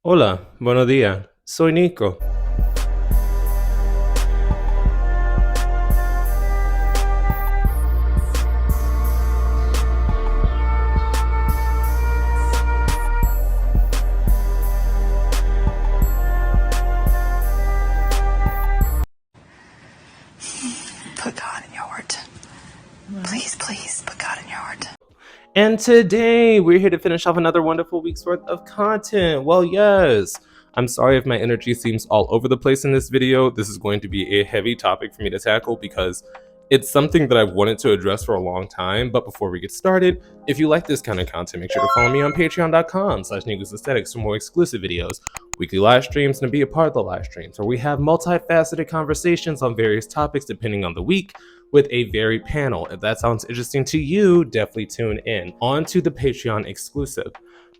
Hola, buenos días. Soy Nico. Put God in your heart. Please, please put God in your heart. And today we're here to finish off another wonderful week's worth of content. Well, yes. I'm sorry if my energy seems all over the place in this video. This is going to be a heavy topic for me to tackle because it's something that I've wanted to address for a long time. But before we get started, if you like this kind of content, make sure to follow me on patreon.com/Nicosaesthetics for more exclusive videos, weekly live streams, and to be a part of the live streams where we have multifaceted conversations on various topics depending on the week with a varied panel. If that sounds interesting to you, definitely tune in. On to the Patreon exclusive.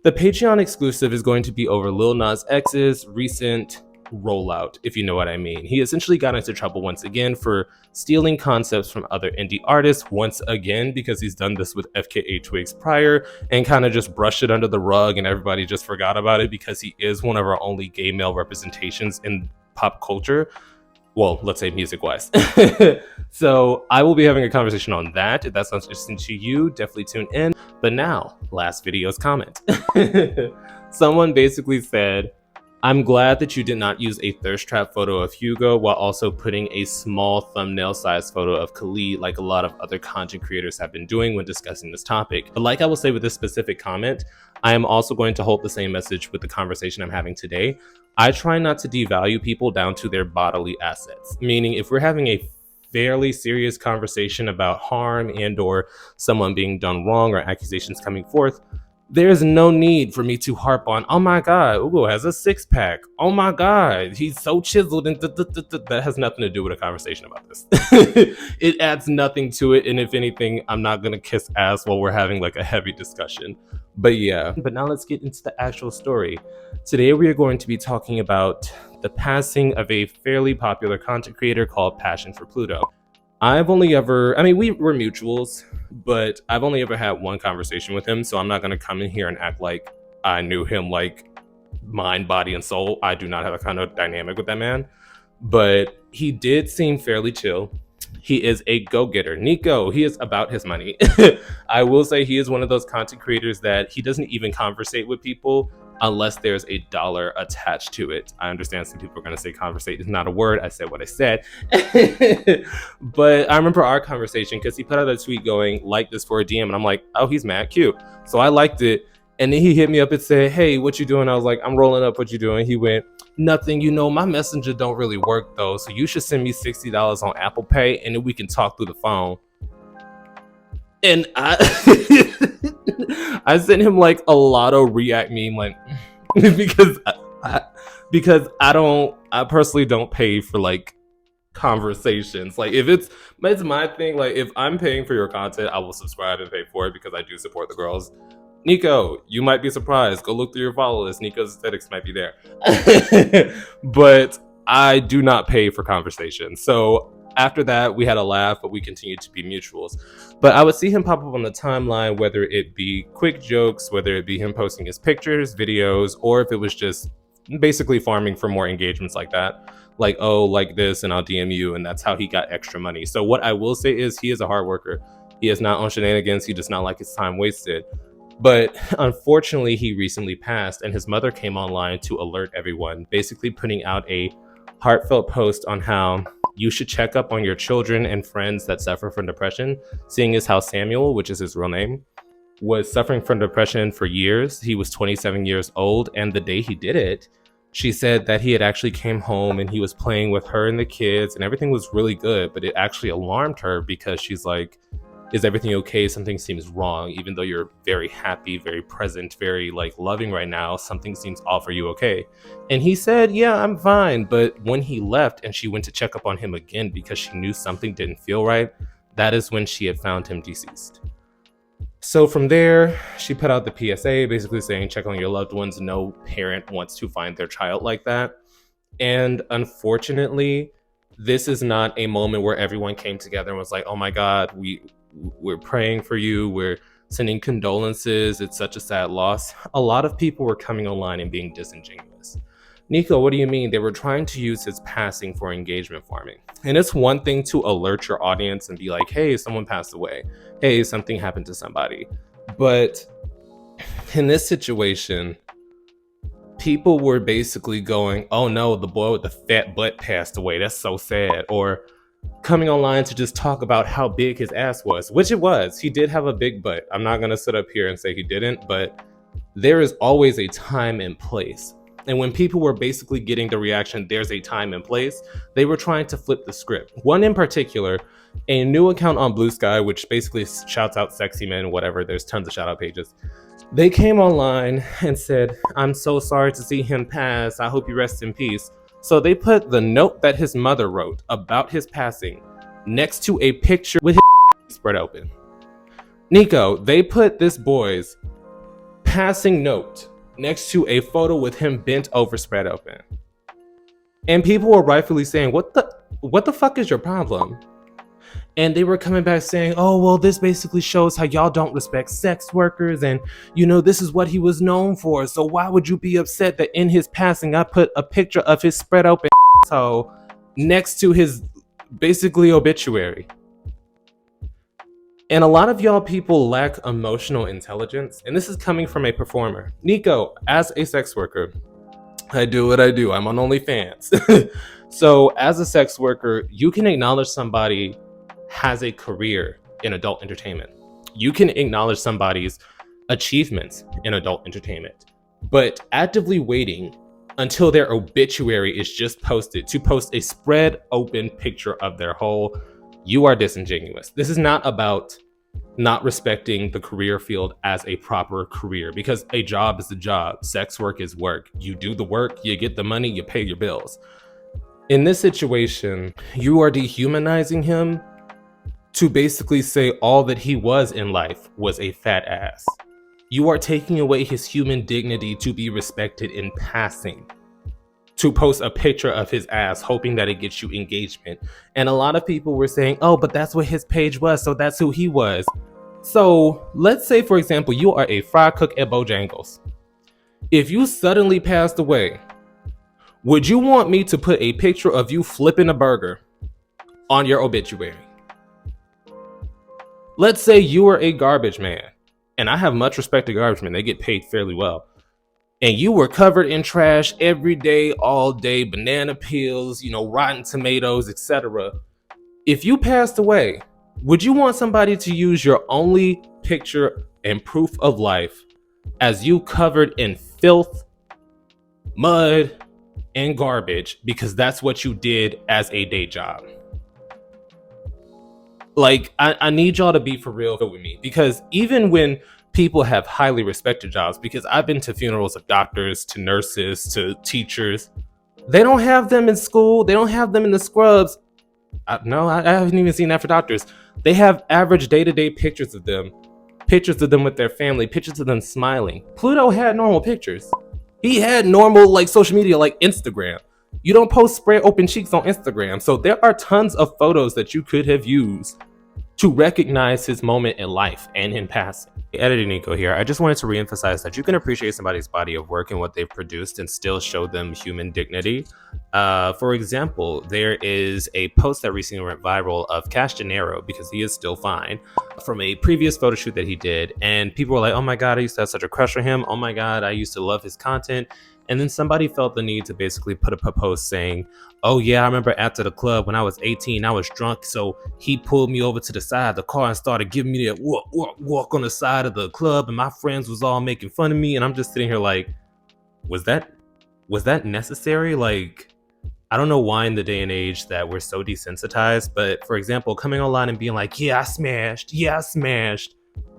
The Patreon exclusive is going to be over Lil Nas X's recent rollout, if you know what I mean. He essentially got into trouble once again for stealing concepts from other indie artists once again, because he's done this with FKA Twigs prior and kind of just brushed it under the rug and everybody just forgot about it because he is one of our only gay male representations in pop culture. Well, let's say music-wise. So I will be having a conversation on that. If that sounds interesting to you, definitely tune in. But now, last video's comment. Someone basically said, I'm glad that you did not use a thirst trap photo of Hugo while also putting a small thumbnail size photo of Khalid like a lot of other content creators have been doing when discussing this topic. But like I will say with this specific comment, I am also going to hold the same message with the conversation I'm having today. I try not to devalue people down to their bodily assets. Meaning if we're having a fairly serious conversation about harm and or someone being done wrong or accusations coming forth, there's no need for me to harp on, oh my God, Ugo has a six-pack. Oh my God, he's so chiseled. And that has nothing to do with a conversation about this. It adds nothing to it. And if anything, I'm not going to kiss ass while we're having like a heavy discussion. But yeah, but now let's get into the actual story. Today we are going to be talking about the passing of a fairly popular content creator called Passion4Pluto. I've only ever, we were mutuals, but I've only ever had one conversation with him, so I'm not going to come in here and act like I knew him like mind, body, and soul. I do not have a kind of dynamic with that man, but he did seem fairly chill. He is a go-getter. Nico, he is about his money. I will say he is one of those content creators that he doesn't even conversate with people unless there's a dollar attached to it. I understand some people are going to say conversate is not a word. I said what I said. But I remember our conversation because he put out a tweet going, like this for a DM. And I'm like, oh, he's mad cute. So I liked it. And then he hit me up and said, hey, what you doing? I was like, I'm rolling up. What you doing? He went, nothing. You know, my messenger don't really work though. So you should send me $60 on Apple Pay and then we can talk through the phone. And I I sent him like a Lotto React meme, like because I personally don't pay for like conversations. Like if it's my thing, like if I'm paying for your content, I will subscribe and pay for it because I do support the girls. Nico, you might be surprised. Go look through your follow list. Nicosaesthetics might be there. But I do not pay for conversations. So after that, we had a laugh, but we continued to be mutuals. But I would see him pop up on the timeline, whether it be quick jokes, whether it be him posting his pictures, videos, or if it was just basically farming for more engagements like that. Like, oh, like this, and I'll DM you, and that's how he got extra money. So what I will say is he is a hard worker. He is not on shenanigans. He does not like his time wasted. But unfortunately, he recently passed, and his mother came online to alert everyone, basically putting out a heartfelt post on how you should check up on your children and friends that suffer from depression, seeing as how Samuel, which is his real name, was suffering from depression for years. He was 27 years old, and the day he did it, she said that he had actually came home and he was playing with her and the kids and everything was really good, but it actually alarmed her because she's like, is everything okay? Something seems wrong. Even though you're very happy, very present, very like loving right now, something seems off. Are you okay? And he said, yeah, I'm fine. But when he left and she went to check up on him again because she knew something didn't feel right, that is when she had found him deceased. So from there, she put out the PSA basically saying, check on your loved ones. No parent wants to find their child like that. And unfortunately, this is not a moment where everyone came together and was like, oh my God, we're praying for you, we're sending condolences, it's such a sad loss. A lot of people were coming online and being disingenuous. Nico, what do you mean? They were trying to use his passing for engagement farming. And it's one thing to alert your audience and be like, hey, someone passed away. Hey, something happened to somebody. But in this situation, people were basically going, oh no, the boy with the fat butt passed away. That's so sad. Or coming online to just talk about how big his ass was, which it was. He did have a big butt. I'm not going to sit up here and say he didn't, but there is always a time and place. And when people were basically getting the reaction, there's a time and place, they were trying to flip the script. One in particular, a new account on Blue Sky, which basically shouts out sexy men, whatever, there's tons of shout out pages. They came online and said, I'm so sorry to see him pass. I hope you rest in peace. So they put the note that his mother wrote about his passing next to a picture with his spread open. Nico, they put this boy's passing note next to a photo with him bent over, spread open. And people were rightfully saying, what the fuck is your problem? And they were coming back saying, oh, well, this basically shows how y'all don't respect sex workers. And, you know, this is what he was known for. So why would you be upset that in his passing, I put a picture of his spread open asshole next to his basically obituary? And a lot of y'all people lack emotional intelligence. And this is coming from a performer. Nico, as a sex worker, I do what I do. I'm on OnlyFans. So as a sex worker, you can acknowledge somebody has a career in adult entertainment. You can acknowledge somebody's achievements in adult entertainment, but actively waiting until their obituary is just posted to post a spread open picture of their hole, you are disingenuous. This is not about not respecting the career field as a proper career, because a job is a job. Sex work is work. You do the work, you get the money, you pay your bills. In this situation, you are dehumanizing him to basically say all that he was in life was a fat ass. You are taking away his human dignity to be respected in passing, to post a picture of his ass hoping that it gets you engagement. And a lot of people were saying, oh, but that's what his page was, so that's who he was. So let's say, for example, you are a fry cook at Bojangles. If you suddenly passed away, would you want me to put a picture of you flipping a burger on your obituary? Let's say you are a garbage man, and I have much respect to garbage men. They get paid fairly well. And you were covered in trash every day, all day, banana peels, rotten tomatoes, etc. If you passed away, would you want somebody to use your only picture and proof of life as you covered in filth, mud, and garbage because that's what you did as a day job? Like, I need y'all to be for real with me, because even when people have highly respected jobs, because I've been to funerals of doctors, to nurses, to teachers, they don't have them in school. They don't have them in the scrubs. No, I haven't even seen that for doctors. They have average day-to-day pictures of them with their family, pictures of them smiling. Pluto had normal pictures. He had normal social media, like Instagram. You don't post spread open cheeks on Instagram. So there are tons of photos that you could have used to recognize his moment in life and in passing. Editing Nico here. I just wanted to reemphasize that you can appreciate somebody's body of work and what they've produced and still show them human dignity. For example, there is a post that recently went viral of Cash Gennaro, because he is still fine, from a previous photo shoot that he did. And people were like, oh my God, I used to have such a crush on him. Oh my God, I used to love his content. And then somebody felt the need to basically put up a post saying, oh yeah, I remember after the club when I was 18, I was drunk. So he pulled me over to the side of the car and started giving me that walk on the side of the club. And my friends was all making fun of me. And I'm just sitting here like, was that necessary? Like, I don't know why in the day and age that we're so desensitized. But for example, coming online and being like, yeah, I smashed.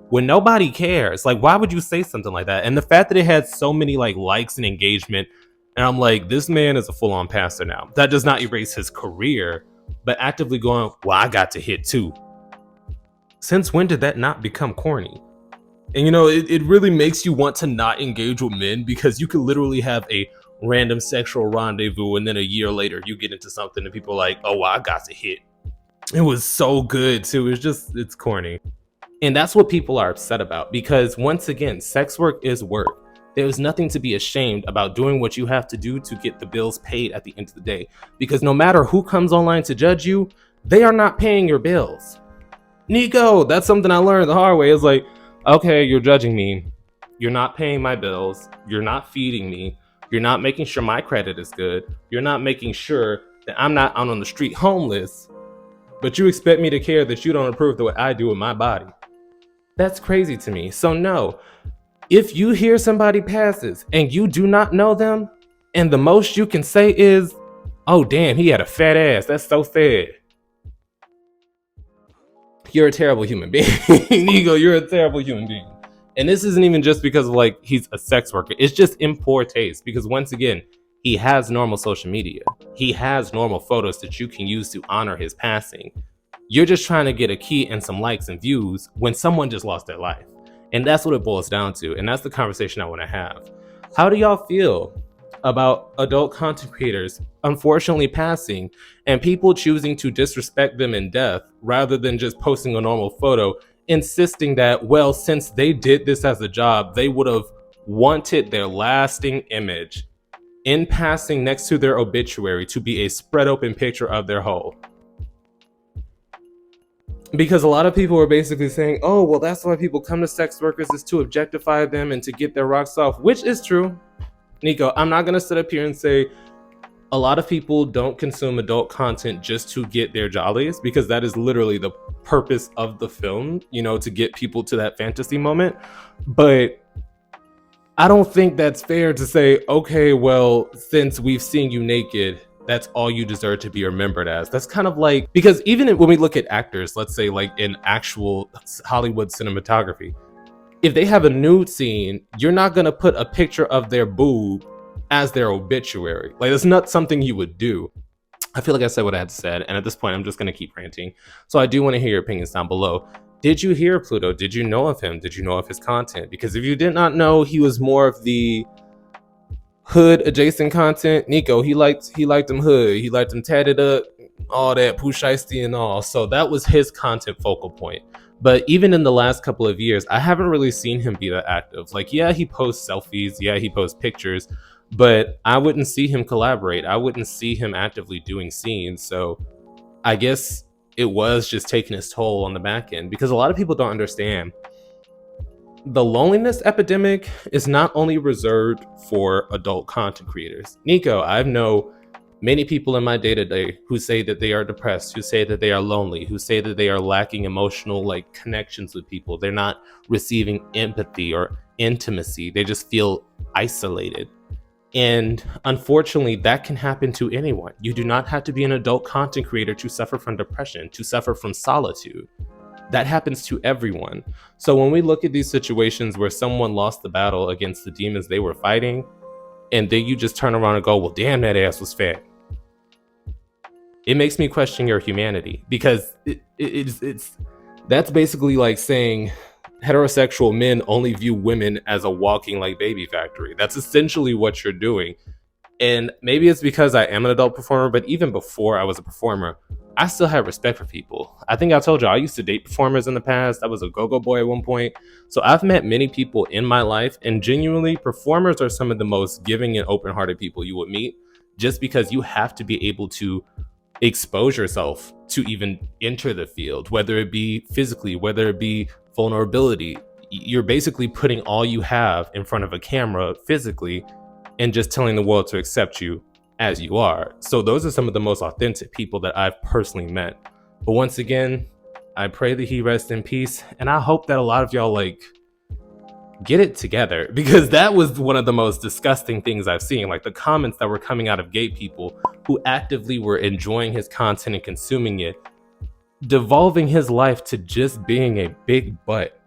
When nobody cares. Like, why would you say something like that? And the fact that it had so many likes and engagement, and I'm like, this man is a full-on pastor now. That does not erase his career, but actively going, well, I got to hit too. Since when did that not become corny? And it really makes you want to not engage with men, because you could literally have a random sexual rendezvous and then a year later you get into something and people are like, oh, well, I got to hit. It was so good too. It's corny. And that's what people are upset about, because once again, sex work is work. There's nothing to be ashamed about doing what you have to do to get the bills paid at the end of the day. Because no matter who comes online to judge you, they are not paying your bills. Nico, that's something I learned the hard way. It's like, okay, you're judging me. You're not paying my bills. You're not feeding me. You're not making sure my credit is good. You're not making sure that I'm not out on the street homeless. But you expect me to care that you don't approve the way I do with my body. That's crazy to me. So no, if you hear somebody passes and you do not know them, and the most you can say is, oh damn, he had a fat ass, that's so sad, you're a terrible human being. Nico, you're a terrible human being. And this isn't even just because of like he's a sex worker. It's just in poor taste, because once again, he has normal social media. He has normal photos that you can use to honor his passing. You're just trying to get a key and some likes and views when someone just lost their life. And that's what it boils down to. And that's the conversation I want to have. How do y'all feel about adult content creators unfortunately passing and people choosing to disrespect them in death rather than just posting a normal photo, insisting that, well, since they did this as a job, they would have wanted their lasting image in passing next to their obituary to be a spread open picture of their whole? Because a lot of people are basically saying, oh, well, that's why people come to sex workers, is to objectify them and to get their rocks off, which is true. Nico, I'm not going to sit up here and say a lot of people don't consume adult content just to get their jollies, because that is literally the purpose of the film, you know, to get people to that fantasy moment. But I don't think that's fair to say, okay, well, since we've seen you naked, that's all you deserve to be remembered as. That's kind of like, because even when we look at actors, let's say like in actual Hollywood cinematography, if they have a nude scene, you're not going to put a picture of their boob as their obituary. Like, that's not something you would do. I feel like I said what I had to say, and at this point, I'm just going to keep ranting. So I do want to hear your opinions down below. Did you hear Pluto? Did you know of him? Did you know of his content? Because if you did not know, he was more of the hood adjacent content. Nico, he liked them hood. He liked them tatted up, all that, poo shiesty and all. So that was his content focal point. But even in the last couple of years, I haven't really seen him be that active. Like, yeah, he posts selfies. Yeah, he posts pictures. But I wouldn't see him collaborate. I wouldn't see him actively doing scenes. So I guess it was just taking its toll on the back end, because a lot of people don't understand. The loneliness epidemic is not only reserved for adult content creators. Nico, I know many people in my day-to-day who say that they are depressed, who say that they are lonely, who say that they are lacking emotional like connections with people. They're not receiving empathy or intimacy. They just feel isolated. And unfortunately, that can happen to anyone. You do not have to be an adult content creator to suffer from depression, to suffer from solitude. That happens to everyone. So when we look at these situations where someone lost the battle against the demons they were fighting, and then you just turn around and go, well, damn, that ass was fat, it makes me question your humanity, because that's basically like saying heterosexual men only view women as a walking like baby factory. That's essentially what you're doing. And maybe it's because I am an adult performer, but even before I was a performer, I still had respect for people. I think I told you I used to date performers in the past. I was a go-go boy at one point. So I've met many people in my life, and genuinely, performers are some of the most giving and open-hearted people you would meet, just because you have to be able to expose yourself to even enter the field, whether it be physically, whether it be vulnerability. You're basically putting all you have in front of a camera physically and just telling the world to accept you as you are. So those are some of the most authentic people that I've personally met. But once again, I pray that he rests in peace, and I hope that a lot of y'all like get it together, because that was one of the most disgusting things I've seen. Like the comments that were coming out of gay people who actively were enjoying his content and consuming it, devolving his life to just being a big butt.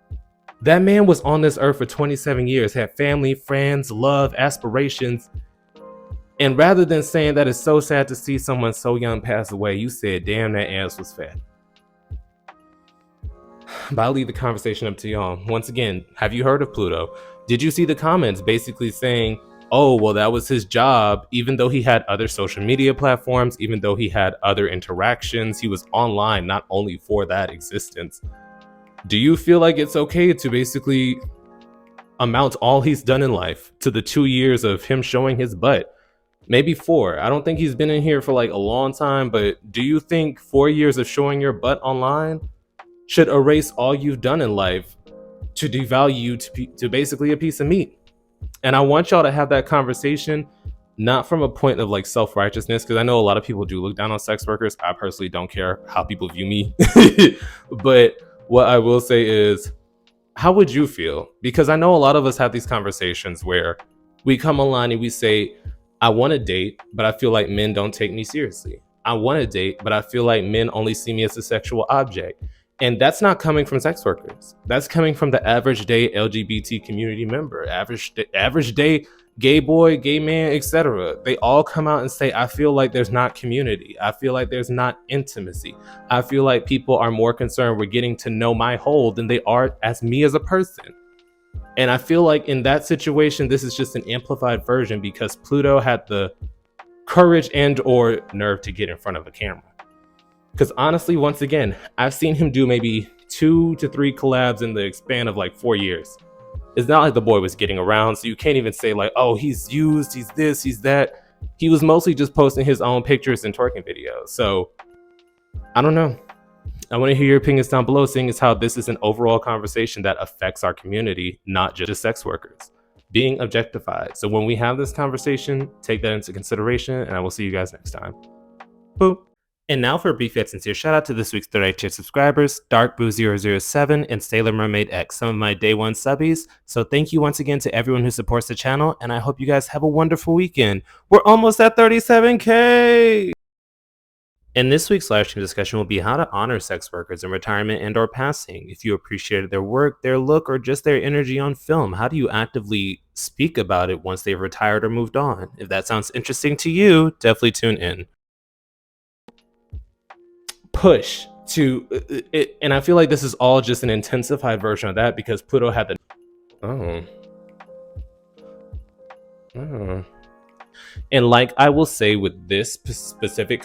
That man was on this earth for 27 years, had family, friends, love, aspirations. And rather than saying that it's so sad to see someone so young pass away, you said, damn, that ass was fat. But I'll leave the conversation up to y'all. Once again, have you heard of Pluto? Did you see the comments basically saying, oh, well, that was his job, even though he had other social media platforms, even though he had other interactions, he was online not only for that existence. Do you feel like it's okay to basically amount all he's done in life to the 2 years of him showing his butt? Maybe 4. I don't think he's been in here for like a long time, but do you think 4 years of showing your butt online should erase all you've done in life to devalue you to basically a piece of meat? And I want y'all to have that conversation, not from a point of like self-righteousness, because I know a lot of people do look down on sex workers. I personally don't care how people view me. But what I will say is, how would you feel? Because I know a lot of us have these conversations where we come online and we say, I want to date, but I feel like men don't take me seriously. I want to date, but I feel like men only see me as a sexual object. And that's not coming from sex workers. That's coming from the average day LGBT community member, average day gay boy, gay man, etc. They all come out and say, I feel like there's not community. I feel like there's not intimacy. I feel like people are more concerned with getting to know my whole than they are as me as a person. And I feel like in that situation, this is just an amplified version because Pluto had the courage and or nerve to get in front of a camera. Because honestly, once again, I've seen him do maybe 2 to 3 collabs in the span of like 4 years. It's not like the boy was getting around, so you can't even say like, oh, he's used, he's this, he's that. He was mostly just posting his own pictures and twerking videos. So I don't know. I want to hear your opinions down below, seeing as how this is an overall conversation that affects our community, not just sex workers being objectified. So when we have this conversation, take that into consideration, and I will see you guys next time. Boop. And now for a brief yet sincere shout out to this week's 30 tier subscribers, DarkBoo007 and Sailor Mermaid X, some of my day one subbies. So thank you once again to everyone who supports the channel, and I hope you guys have a wonderful weekend. We're almost at 37K! And this week's live stream discussion will be how to honor sex workers in retirement and or passing. If you appreciated their work, their look, or just their energy on film, how do you actively speak about it once they've retired or moved on? If that sounds interesting to you, definitely tune in. Push to it, and I feel like this is all just an intensified version of that because Pluto had the and like I will say with this specific